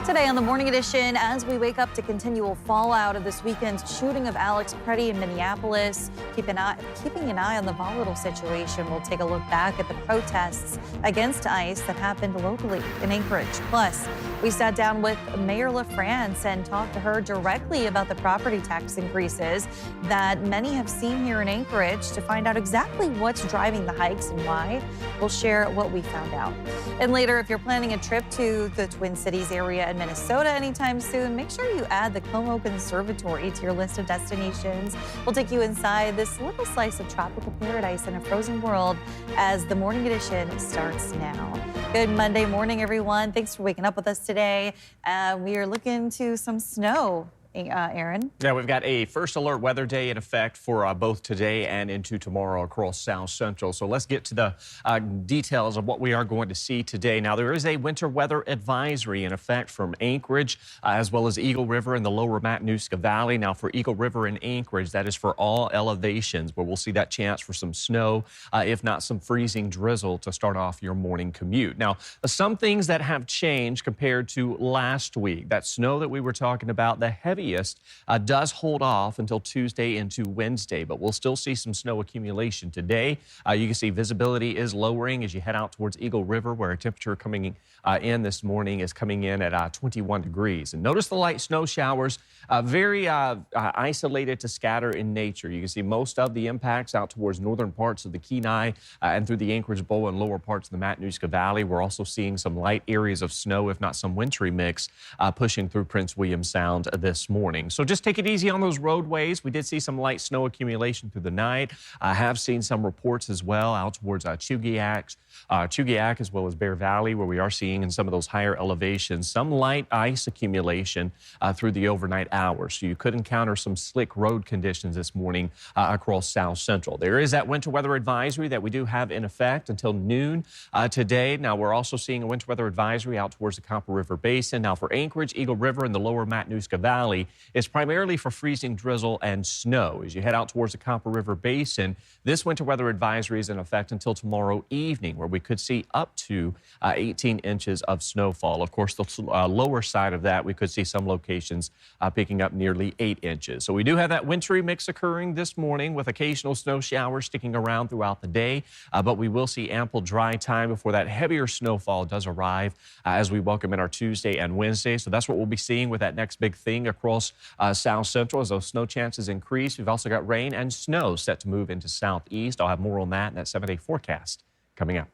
Today on the Morning Edition, as we wake up to continual fallout of this weekend's shooting of Alex Pretti in Minneapolis, keeping an eye on the volatile situation. We'll take a look back at the protests against ICE that happened locally in Anchorage. Plus, we sat down with Mayor LaFrance and talked to her directly about the property tax increases that many have seen here in Anchorage to find out exactly what's driving the hikes and why. We'll share what we found out. And later, if you're planning a trip to the Twin Cities area in Minnesota anytime soon, make sure you add the Como Conservatory to your list of destinations. We'll take you inside this little slice of tropical paradise in a frozen world as the Morning Edition starts now. Good Monday morning, everyone. Thanks for waking up with us today. We are looking to some snow. Aaron? Yeah, we've got a first alert weather day in effect for both today and into tomorrow across South Central. So let's get to the details of what we are going to see today. Now, there is a winter weather advisory in effect from Anchorage as well as Eagle River in the lower Matanuska Valley. Now, for Eagle River and Anchorage, that is for all elevations, where we'll see that chance for some snow, if not some freezing drizzle to start off your morning commute. Now, some things that have changed compared to last week. That snow that we were talking about, the heavy does hold off until Tuesday into Wednesday, but we'll still see some snow accumulation today. You can see visibility is lowering as you head out towards Eagle River, where a temperature coming in this morning is coming in at 21 degrees. And notice the light snow showers, very isolated to scatter in nature. You can see most of the impacts out towards northern parts of the Kenai and through the Anchorage Bowl and lower parts of the Matanuska Valley. We're also seeing some light areas of snow, if not some wintry mix, pushing through Prince William Sound this morning. So just take it easy on those roadways. We did see some light snow accumulation through the night. I have seen some reports as well out towards Chugiak as well as Bear Valley, where we are seeing in some of those higher elevations some light ice accumulation through the overnight hours. So you could encounter some slick road conditions this morning across South Central. There is that winter weather advisory that we do have in effect until noon today. Now, we're also seeing a winter weather advisory out towards the Copper River Basin. Now, for Anchorage, Eagle River, and the lower Matanuska Valley, it's primarily for freezing drizzle and snow. As you head out towards the Copper River Basin, this winter weather advisory is in effect until tomorrow evening, where we could see up to 18 inches of snowfall. Of course, the lower side of that, we could see some locations picking up nearly 8 inches. So we do have that wintry mix occurring this morning with occasional snow showers sticking around throughout the day, but we will see ample dry time before that heavier snowfall does arrive as we welcome in our Tuesday and Wednesday. So that's what we'll be seeing with that next big thing across South Central as those snow chances increase. We've also got rain and snow set to move into southeast. I'll have more on that in that 7-day forecast coming up.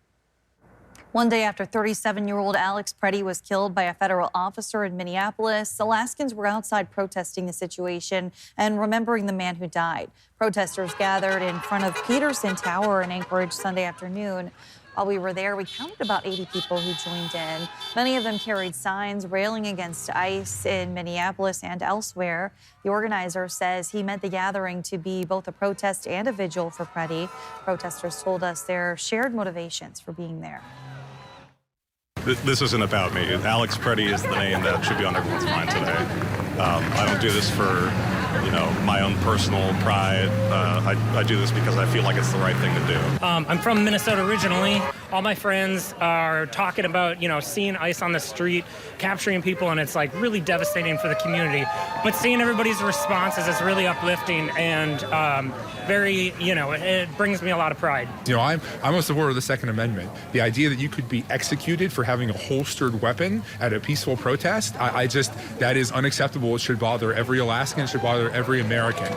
One day after 37-year-old Alex Pretti was killed by a federal officer in Minneapolis, Alaskans were outside protesting the situation and remembering the man who died. Protesters gathered in front of Peterson Tower in Anchorage Sunday afternoon. While we were there, we counted about 80 people who joined in. Many of them carried signs railing against ICE in Minneapolis and elsewhere. The organizer says he meant the gathering to be both a protest and a vigil for Pretti. Protesters told us their shared motivations for being there. This isn't about me. Alex Pretti is the name that should be on everyone's mind today. I don't do this for, my own personal pride. I do this because I feel like it's the right thing to do. I'm from Minnesota originally. All my friends are talking about, seeing ICE on the street, capturing people, and it's like really devastating for the community. But seeing everybody's responses is really uplifting and very, it brings me a lot of pride. I'm a supporter of the Second Amendment. The idea that you could be executed for having a holstered weapon at a peaceful protest, that is unacceptable. It should bother every Alaskan. It should bother every American.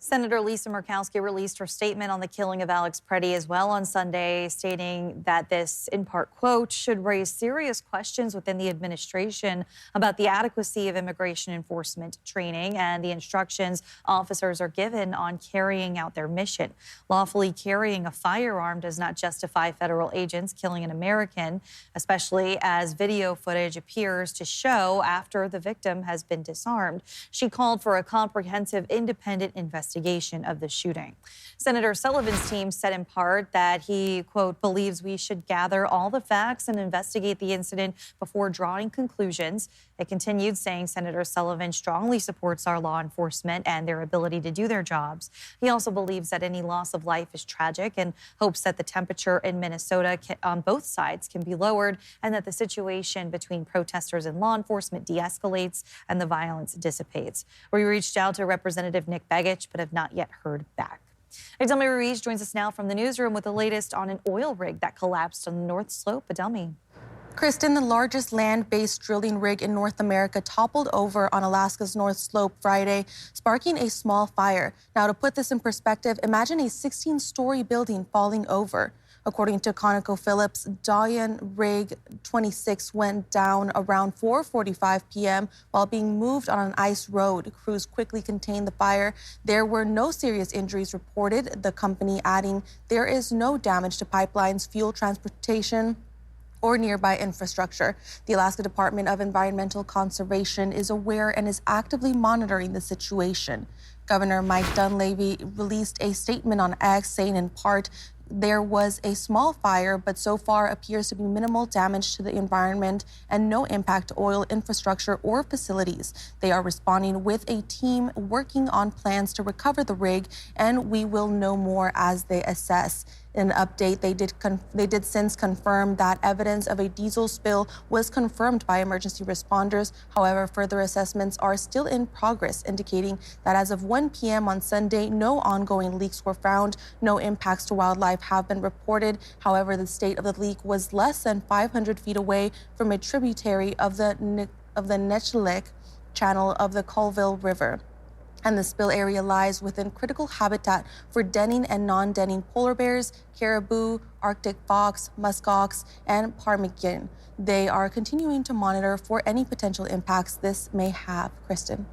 Senator Lisa Murkowski released her statement on the killing of Alex Pretti as well on Sunday, stating that this, in part, quote, should raise serious questions within the administration about the adequacy of immigration enforcement training and the instructions officers are given on carrying out their mission. Lawfully carrying a firearm does not justify federal agents killing an American, especially as video footage appears to show after the victim has been disarmed. She called for a comprehensive, independent investigation investigation of the shooting. Senator Sullivan's team said in part that he, quote, believes we should gather all the facts and investigate the incident before drawing conclusions. It continued saying Senator Sullivan strongly supports our law enforcement and their ability to do their jobs. He also believes that any loss of life is tragic and hopes that the temperature in Minnesota on both sides can be lowered and that the situation between protesters and law enforcement de-escalates and the violence dissipates. We reached out to Representative Nick Begich, but have not yet heard back. Adelmi Ruiz joins us now from the newsroom with the latest on an oil rig that collapsed on the North Slope. Adelmi. Kristen, the largest land-based drilling rig in North America toppled over on Alaska's North Slope Friday, sparking a small fire. Now, to put this in perspective, imagine a 16-story building falling over. According to ConocoPhillips, Diane Rig 26 went down around 4:45 p.m. while being moved on an ice road. Crews quickly contained the fire. There were no serious injuries reported, the company adding there is no damage to pipelines, fuel transportation, or nearby infrastructure. The Alaska Department of Environmental Conservation is aware and is actively monitoring the situation. Governor Mike Dunleavy released a statement on X saying in part, there was a small fire, but so far appears to be minimal damage to the environment and no impact to oil infrastructure or facilities. They are responding with a team working on plans to recover the rig, and we will know more as they assess. In an update, they did since confirm that evidence of a diesel spill was confirmed by emergency responders. However, further assessments are still in progress, indicating that as of 1 p.m. on Sunday, no ongoing leaks were found. No impacts to wildlife have been reported. However, the state of the leak was less than 500 feet away from a tributary of the Netchlik channel of the Colville River. And the spill area lies within critical habitat for denning and non-denning polar bears, caribou, Arctic fox, muskox, and ptarmigan. They are continuing to monitor for any potential impacts this may have. Kristen.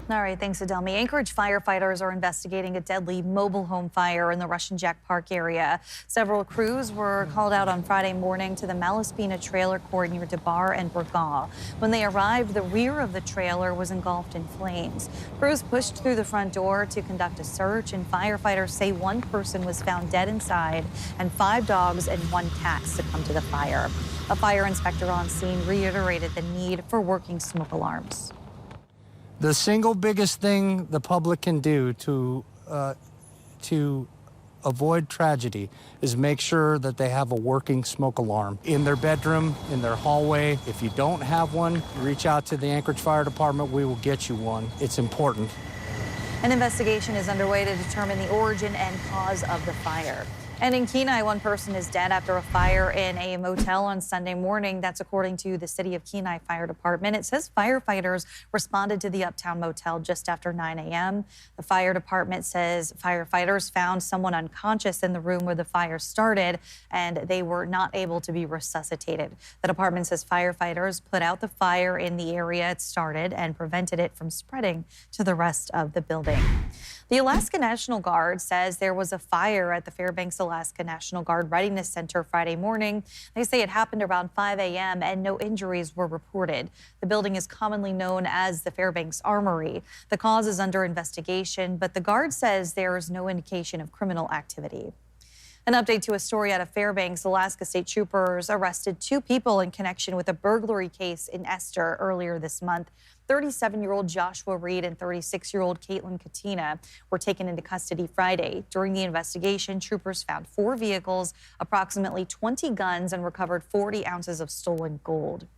All right, thanks, Adelmi. Anchorage firefighters are investigating a deadly mobile home fire in the Russian Jack Park area. Several crews were called out on Friday morning to the Malaspina trailer court near DeBar and Burgaw. When they arrived, the rear of the trailer was engulfed in flames. Crews pushed through the front door to conduct a search, and firefighters say one person was found dead inside and 5 dogs and 1 cat succumbed to the fire. A fire inspector on scene reiterated the need for working smoke alarms. The single biggest thing the public can do to avoid tragedy is make sure that they have a working smoke alarm in their bedroom, in their hallway. If you don't have one, reach out to the Anchorage Fire Department. We will get you one. It's important. An investigation is underway to determine the origin and cause of the fire. And in Kenai, one person is dead after a fire in a motel on Sunday morning. That's according to the City of Kenai Fire Department. It says firefighters responded to the Uptown Motel just after 9 a.m. The fire department says firefighters found someone unconscious in the room where the fire started, and they were not able to be resuscitated. The department says firefighters put out the fire in the area it started and prevented it from spreading to the rest of the building. The Alaska National Guard says there was a fire at the Fairbanks, Alaska National Guard Readiness Center Friday morning. They say it happened around 5 a.m. and no injuries were reported. The building is commonly known as the Fairbanks Armory. The cause is under investigation, but the Guard says there is no indication of criminal activity. An update to a story out of Fairbanks. Alaska State Troopers arrested 2 people in connection with a burglary case in Esther earlier this month. 37-year-old Joshua Reed and 36-year-old Caitlin Katina were taken into custody Friday. During the investigation, troopers found 4 vehicles, approximately 20 guns, and recovered 40 ounces of stolen gold.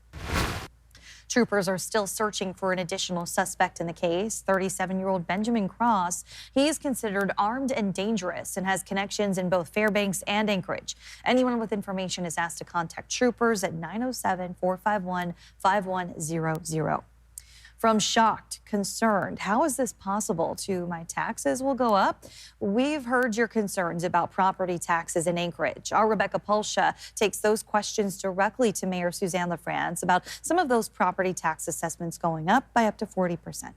Troopers are still searching for an additional suspect in the case, 37-year-old Benjamin Cross. He is considered armed and dangerous and has connections in both Fairbanks and Anchorage. Anyone with information is asked to contact troopers at 907-451-5100. From shocked, concerned, how is this possible, to my taxes will go up? We've heard your concerns about property taxes in Anchorage. Our Rebecca Pulsha takes those questions directly to Mayor Suzanne LaFrance about some of those property tax assessments going up by up to 40%.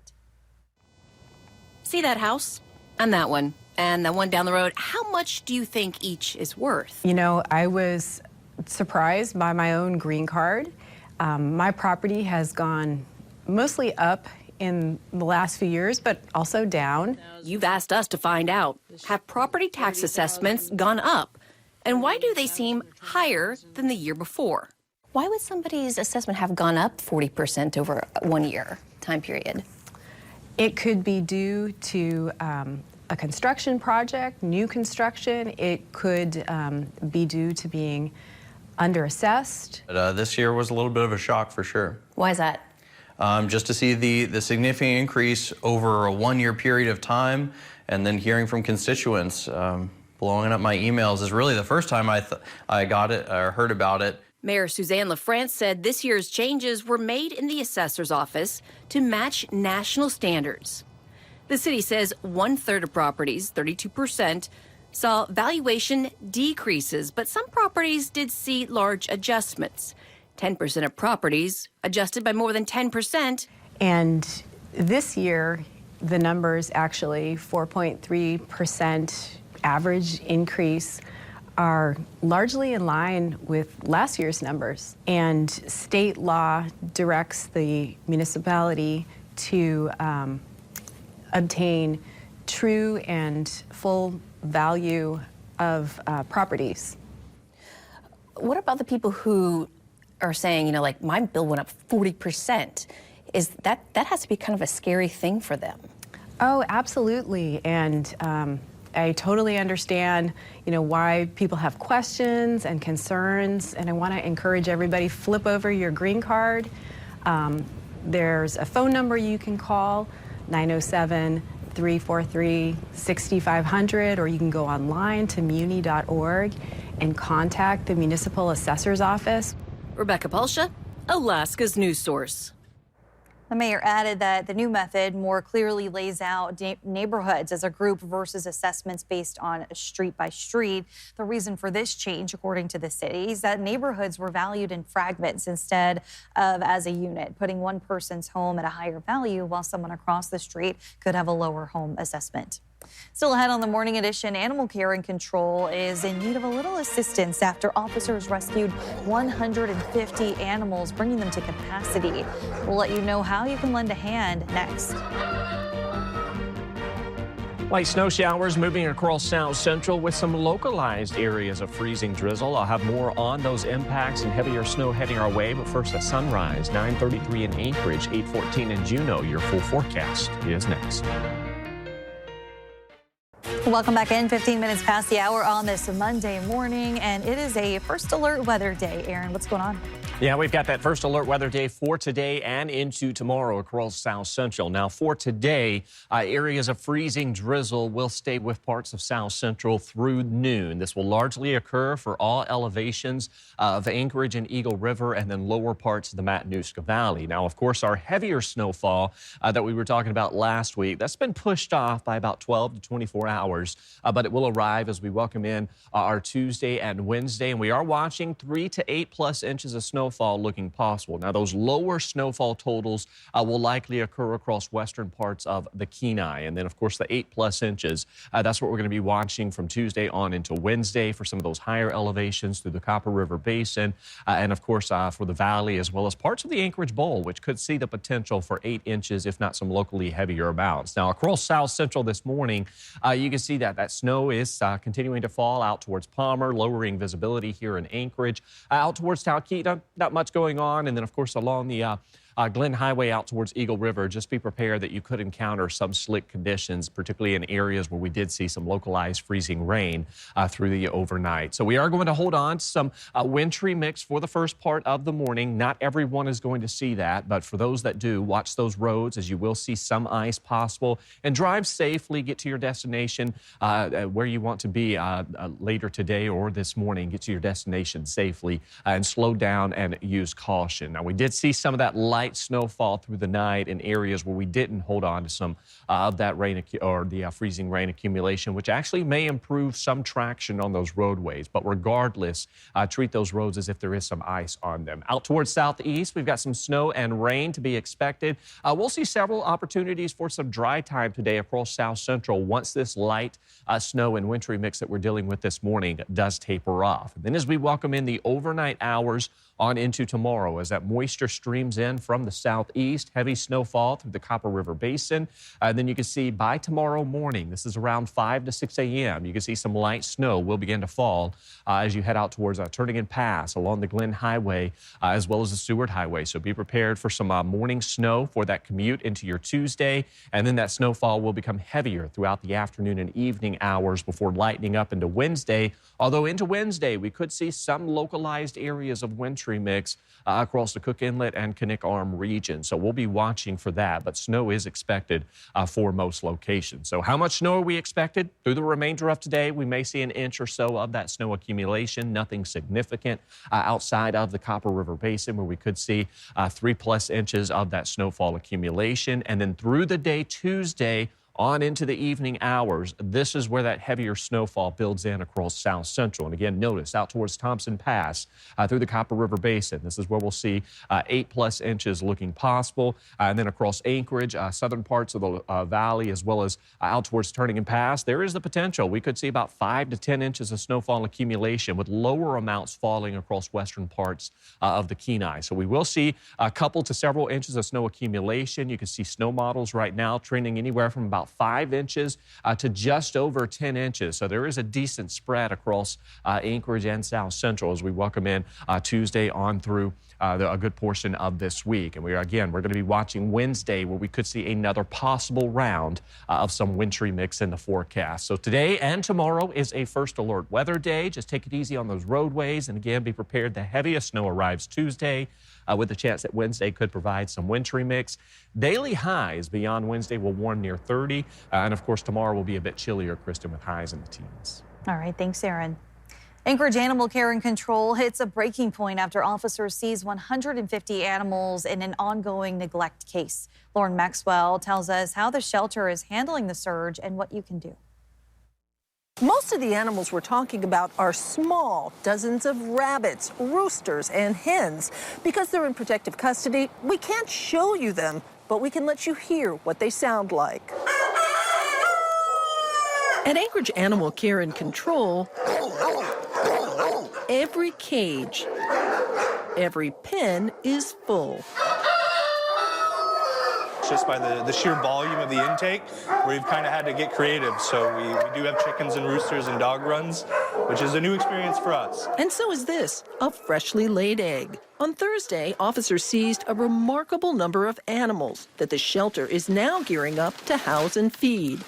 See that house? And that one. And the one down the road. How much do you think each is worth? You know, I was surprised by my own green card. My property has gone mostly up in the last few years, but also down. You've asked us to find out. Have property tax assessments gone up? And why do they seem higher than the year before? Why would somebody's assessment have gone up 40% over 1 year time period? It could be due to a construction project, new construction. It could be due to being underassessed. This year was a little bit of a shock for sure. Why is that? Just to see the significant increase over a 1 year period of time, and then hearing from constituents blowing up my emails is really the first time I got it or heard about it. Mayor LaFrance said this year's changes were made in the assessor's office to match national standards. The city says 1/3 of properties, 32%, saw valuation decreases, but some properties did see large adjustments. 10% of properties adjusted by more than 10%. And this year, the numbers actually 4.3% average increase are largely in line with last year's numbers. And state law directs the municipality to obtain true and full value of properties. What about the people who are saying, like my bill went up 40%? Is that has to be kind of a scary thing for them? Oh, absolutely. And I totally understand, why people have questions and concerns, and I want to encourage everybody, flip over your green card. There's a phone number you can call, 907-343-6500, or you can go online to muni.org and contact the Municipal Assessor's Office. Rebecca Palsha, Alaska's news source. The mayor added that the new method more clearly lays out neighborhoods as a group versus assessments based on street by street. The reason for this change, according to the city, is that neighborhoods were valued in fragments instead of as a unit, putting one person's home at a higher value while someone across the street could have a lower home assessment. Still ahead on the morning edition, animal care and control is in need of a little assistance after officers rescued 150 animals, bringing them to capacity. We'll let you know how you can lend a hand next. Light snow showers moving across South Central with some localized areas of freezing drizzle. I'll have more on those impacts and heavier snow heading our way. But first, a sunrise, 9:33 in Anchorage, 8:14 in Juneau. Your full forecast is next. Welcome back in. 15 minutes past the hour on this Monday morning, and it is a first alert weather day. Aaron, what's going on? Yeah, we've got that first alert weather day for today and into tomorrow across South Central. Now, for today, areas of freezing drizzle will stay with parts of South Central through noon. This will largely occur for all elevations of Anchorage and Eagle River and then lower parts of the Matanuska Valley. Now, of course, our heavier snowfall that we were talking about last week, that's been pushed off by about 12 to 24 hours, but it will arrive as we welcome in our Tuesday and Wednesday. And we are watching 3 to 8+ inches of snowfall looking possible. Now, those lower snowfall totals will likely occur across western parts of the Kenai. And then, of course, the 8+ inches, that's what we're going to be watching from Tuesday on into Wednesday for some of those higher elevations through the Copper River Basin. And, of course, for the valley as well as parts of the Anchorage Bowl, which could see the potential for 8 inches, if not some locally heavier amounts. Now, across South Central this morning, you can see that snow is continuing to fall out towards Palmer, lowering visibility here in Anchorage. Out towards Talkeetna, not much going on. And then, of course, along the Glen Highway out towards Eagle River, just be prepared that you could encounter some slick conditions, particularly in areas where we did see some localized freezing rain through the overnight. So we are going to hold on to some wintry mix for the first part of the morning. Not everyone is going to see that, but for those that do, watch those roads as you will see some ice possible, and drive safely, get to your destination where you want to be later today or this morning. Get to your destination safely and slow down and use caution. Now, we did see some of that light snowfall through the night in areas where we didn't hold on to some of that rain or the freezing rain accumulation, which actually may improve some traction on those roadways. But regardless, treat those roads as if there is some ice on them. Out towards southeast, we've got some snow and rain to be expected. We'll see several opportunities for some dry time today across South Central once this light snow and wintry mix that we're dealing with this morning does taper off. And then as we welcome in the overnight hours on into tomorrow as that moisture streams in from the southeast. Heavy snowfall through the Copper River Basin. Then you can see by tomorrow morning, this is around 5 to 6 a.m., you can see some light snow will begin to fall as you head out towards Turning Pass along the Glen Highway as well as the Seward Highway. So be prepared for some morning snow for that commute into your Tuesday. And then that snowfall will become heavier throughout the afternoon and evening hours before lightening up into Wednesday. Although into Wednesday, we could see some localized areas of wintry mix across the Cook Inlet and Kinnick Arm region. So we'll be watching for that, but snow is expected for most locations. So how much snow are we expected? Through the remainder of today, we may see an inch or so of that snow accumulation, nothing significant outside of the Copper River Basin where we could see 3+ inches of that snowfall accumulation. And then through the day Tuesday, on into the evening hours, this is where that heavier snowfall builds in across South Central. And again, notice out towards Thompson Pass through the Copper River Basin. This is where we'll see 8+ inches looking possible. And then across Anchorage, southern parts of the valley, as well as out towards Turning Pass, there is the potential. We could see about 5 to 10 inches of snowfall accumulation with lower amounts falling across western parts of the Kenai. So we will see a couple to several inches of snow accumulation. You can see snow models right now trending anywhere from about 5 inches to just over 10 inches. So there is a decent spread across Anchorage and South Central as we welcome in Tuesday on through a good portion of this week. And we're going to be watching Wednesday where we could see another possible round of some wintry mix in the forecast. So today and tomorrow is a first alert weather day. Just take it easy on those roadways. And again, be prepared. The heaviest snow arrives Tuesday with the chance that Wednesday could provide some wintry mix. Daily highs beyond Wednesday will warm near 30. And of course, tomorrow will be a bit chillier, Kristen, with highs in the teens. All right. Thanks, Aaron. Anchorage Animal Care and Control hits a breaking point after officers seized 150 animals in an ongoing neglect case. Lauren Maxwell tells us how the shelter is handling the surge and what you can do. Most of the animals we're talking about are small, dozens of rabbits, roosters, and hens. Because they're in protective custody, we can't show you them, but we can let you hear what they sound like. At Anchorage Animal Care and Control, every cage, every pen is full. Just by the sheer volume of the intake, we've kind of had to get creative. So we do have chickens and roosters and dog runs, which is a new experience for us. And so is this, a freshly laid egg. On Thursday, officers seized a remarkable number of animals that the shelter is now gearing up to house and feed.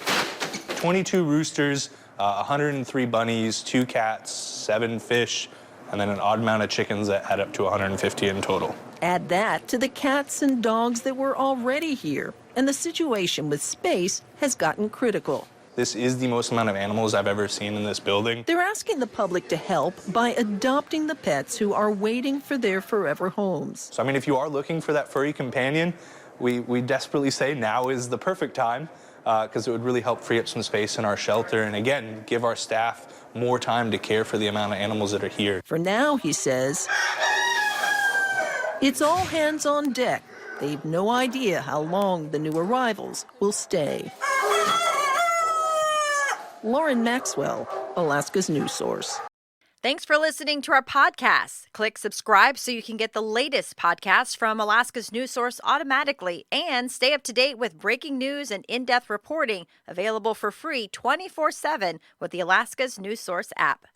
22 roosters, 103 bunnies, 2 cats, 7 fish, and then an odd amount of chickens that add up to 150 in total. Add that to the cats and dogs that were already here, and the situation with space has gotten critical. This is the most amount of animals I've ever seen in this building. They're asking the public to help by adopting the pets who are waiting for their forever homes. So, I mean, if you are looking for that furry companion, we desperately say now is the perfect time because it would really help free up some space in our shelter and, again, give our staff more time to care for the amount of animals that are here. For now, he says, it's all hands on deck. They've no idea how long the new arrivals will stay. Lauren Maxwell, Alaska's news source. Thanks for listening to our podcast. Click subscribe so you can get the latest podcasts from Alaska's news source automatically and stay up to date with breaking news and in-depth reporting available for free 24/7 with the Alaska's news source app.